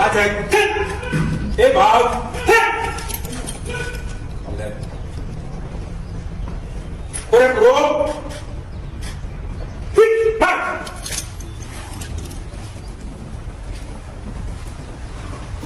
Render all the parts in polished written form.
بعدك ابعد. روح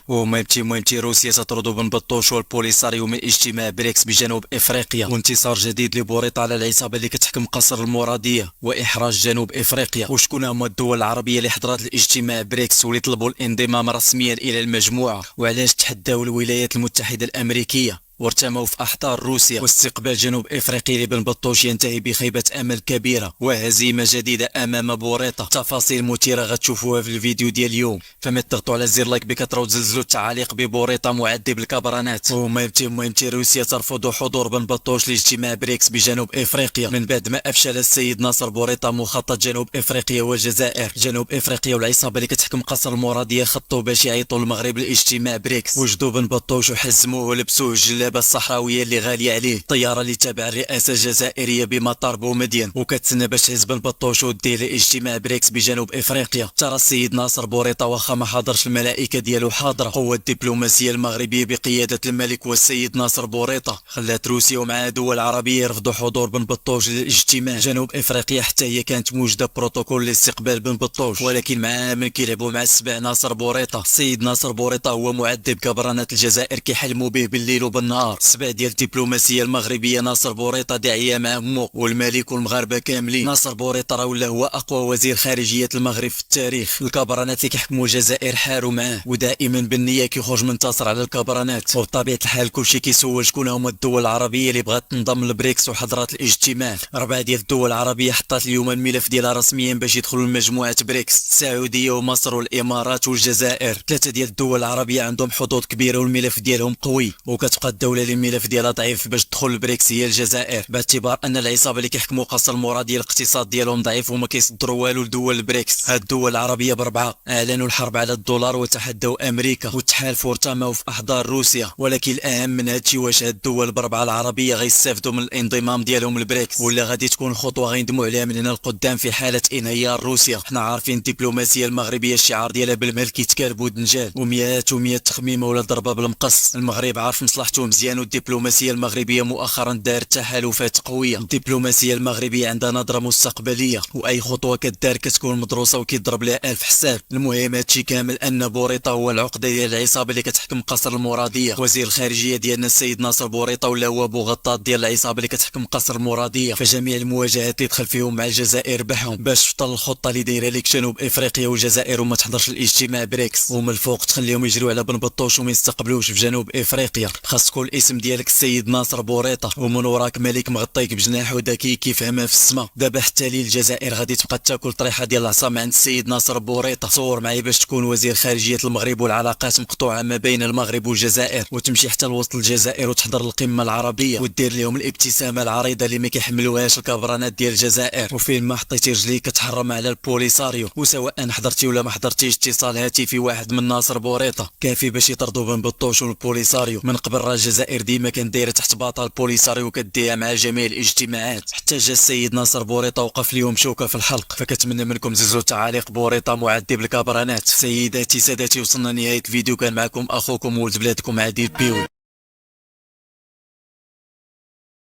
ومهمتي روسيا تطرد بن بطوش والبوليساريو من اجتماع بريكس بجنوب افريقيا، وانتصار جديد لبوريطة على العصابه اللي كتحكم قصر المراديه واحراج جنوب افريقيا. وشكون هما الدول العربيه اللي حضرت الاجتماع بريكس واللي طلبوا الانضمام رسميا الى المجموعه، وعلاش تحداو الولايات المتحده الامريكيه وارتموا في احضان روسيا؟ واستقبال جنوب افريقيا لبن بطوش ينتهي بخيبه امل كبيره وهزيمه جديده امام بوريطه. تفاصيل مثيره غتشوفوها في الفيديو ديال اليوم، فما تضغطوا على زر لايك بكثره وتزلزلوا التعاليق ببوريطه معذب الكبرانات. ومهمتي روسيا ترفض حضور بن بطوش لاجتماع بريكس بجنوب افريقيا من بعد ما افشل السيد ناصر بوريطه مخطط جنوب افريقيا والجزائر. جنوب افريقيا والعصابه اللي كتحكم قصر المراديه خطوا باش يعيطوا المغرب لاجتماع بريكس، وجدوا بن بطوش وحزموه ولبسوه الجلابه الصحراويه اللي غاليه عليه، الطياره اللي تابع الرئاسه الجزائريه بمطار بومدين وكتسنى باش تهز البطوش وديه لاجتماع بريكس بجنوب افريقيا. ترى السيد ناصر بوريطه واخا ما حضرش الملائكه ديالو حاضره، قوه الدبلوماسيه المغربيه بقياده الملك والسيد ناصر بوريطه خلات روسيا ومع دول عربيه يرفضوا حضور بن بطوش للاجتماع. جنوب افريقيا حتى هي كانت موجده بروتوكول لاستقبال بن بطوش، ولكن مع من كيلعبوا مع السبع ناصر بوريطه. السيد ناصر بوريطه هو معذب كبرانات الجزائر كيحلموا به بالليل وبالنهار. سبع ديال الدبلوماسيه المغربيه ناصر بوريطه داعيه مع امو والملك والمغاربه كاملين. ناصر بوريطه راه ولا هو اقوى وزير خارجيه المغرب في التاريخ. الكبرانات اللي كيحكموا الجزائر حاروا معاه ودائما بالنيه كيخرج منتصر على الكبرانات. وبطبيعه الحال كلشي كيسول شكون هما الدول العربيه اللي بغات تنضم للبريكس وحضرت الاجتماع. 4 ديال الدول العربيه حطات اليوم الملف ديالها رسميا باش يدخلوا لمجموعه بريكس: السعوديه ومصر والامارات والجزائر. 3 ديال الدول العربيه عندهم حظوظ كبيره والملف ديالهم قوي، وكتبقى الدوله اللي الملف ديالها ضعيف باش تدخل البريكس هي الجزائر، باعتبار ان العصابه اللي كيحكموا قصر المراديه الاقتصاد ديالهم ضعيف وما كيصدروا والو لدول البريكس. هاد الدول العربيه ب4 اعلنوا الحرب على الدولار وتحدوا امريكا وتحالفوا وارتموا في احضان روسيا. ولكن الاهم من هادشي واش هاد الدول ب4 العربيه غيستافدوا من الانضمام ديالهم للبريكس، ولا غادي تكون خطوه غيندموا عليها من هنا لقدام في حاله انهيار روسيا. حنا عارفين الدبلوماسيه المغربيه الشعار ديالها بالمال كيتكالب ودنجال، ومئات ومئات تخميمه ولا ضربه بالمقص. المغرب عارف مصلحته مزيان، والدبلوماسيه المغربيه مؤخرا دارت تحالفات قويه. الدبلوماسيه المغربيه عندها نظره مستقبليه، واي خطوه كدار كتكون مدروسه وكيضرب لها 1000 حساب. المهم هادشي كامل ان بوريطه هو العقده ديال العصابه اللي كتحكم قصر المراديه. وزير الخارجيه ديالنا السيد ناصر بوريطه ولا هو بوغطاط ديال العصابه اللي كتحكم قصر المراديه. فجميع المواجهات اللي دخل فيهم مع الجزائر بحهم باش تبطل الخطه اللي دايره لك جنوب افريقيا والجزائر وما تحضرش الاجتماع بريكس، ومن الفوق تخليهم يجريو على بن بطوش وما يستقبلوش في جنوب افريقيا. خاص تكون الاسم ديالك السيد ناصر بوريطه، ومن وراك ملك مغطيك بجناحو ذكي كيفهمها في السما. دابا حتى لي الجزائر غادي تبقى تاكل طريحه ديال العصا عند السيد ناصر بوريطه. صور معايا باش تكون وزير خارجيه المغرب والعلاقات مقطوعه ما بين المغرب والجزائر، وتمشي حتى لوسط الجزائر وتحضر القمه العربيه ودير لهم الابتسامه العريضه اللي ما كيحملوهاش الكبرانات ديال الجزائر. وفين ما حطيتي رجليك كتحرم على البوليساريو، وسواء حضرتي ولا ما حضرتيش اتصال هاتفي واحد من ناصر بوريطه كافي باش يطردوا بن بطوش والبوليساريو. من قبل راه الجزائر ديما كان دايره تحت باطا البوليساريو كديها مع جميع الاجتماعات، حتى جا السيد ناصر بوريطه وقف ليهم شوكه في الحلق. فكتمنى منكم زوزو تعاليق بوريطه معذب الكبرانات. سيداتي سادتي وصلنا نهايه الفيديو، كان معكم اخوكم ولد بلادكم عادل بيول.